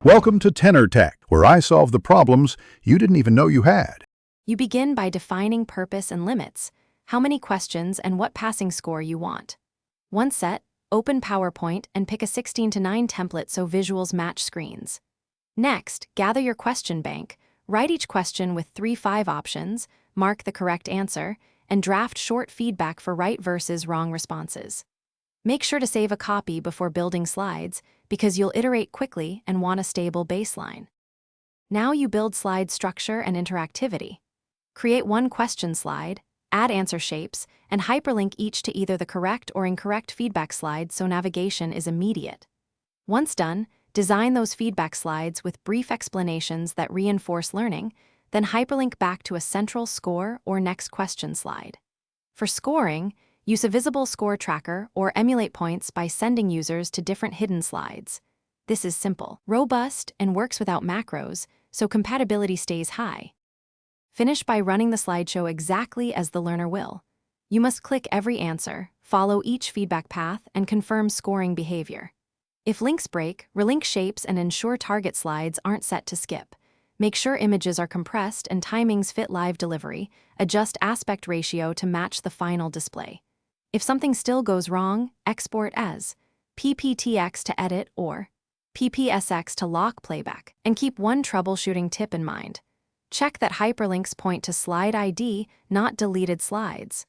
Welcome to Tenor Tech, where I solve the problems you didn't even know you had. You begin by defining purpose and limits, how many questions and what passing score you want. Once set, open PowerPoint and pick a 16:9 template so visuals match screens. Next, gather your question bank, write each question with 3-5 options, mark the correct answer, and draft short feedback for right versus wrong responses. Make sure to save a copy before building slides because you'll iterate quickly and want a stable baseline. Now you build slide structure and interactivity. Create one question slide, add answer shapes, and hyperlink each to either the correct or incorrect feedback slide so navigation is immediate. Once done, design those feedback slides with brief explanations that reinforce learning, then hyperlink back to a central score or next question slide. For scoring, use a visible score tracker or emulate points by sending users to different hidden slides. This is simple, robust, and works without macros, so compatibility stays high. Finish by running the slideshow exactly as the learner will. You must click every answer, follow each feedback path, and confirm scoring behavior. If links break, relink shapes and ensure target slides aren't set to skip. Make sure images are compressed and timings fit live delivery. Adjust aspect ratio to match the final display. If something still goes wrong, export as PPTX to edit or PPSX to lock playback, and keep one troubleshooting tip in mind. Check that hyperlinks point to slide ID, not deleted slides.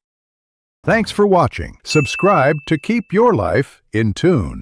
Thanks for watching. Subscribe to keep your life in tune.